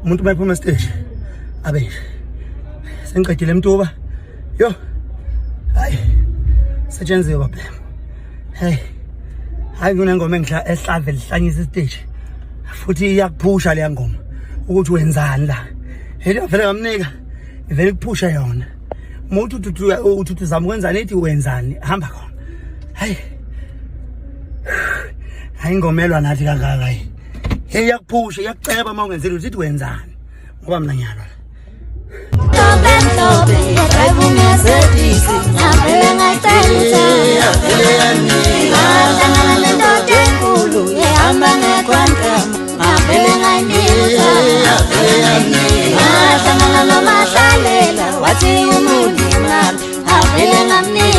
umuntu mayiphuma stage abe sengiqedile emtuba yo hayi setshenziswa baba hey hayi kunengoma ehlave lihlanyisa stage futhi iyakuphusha le ngoma ukuthi wenzani la hele vele ngamnika vele kuphusha yona umuntu uthi uzama ukwenzani ethi wenzani hamba khona hayi ingomela nathi kangaka hayi iyakuphusha iyakuceba uma ungenzeli uthi wenzani ngoba mina ngiyalwa Wati umuli man, avele ngamni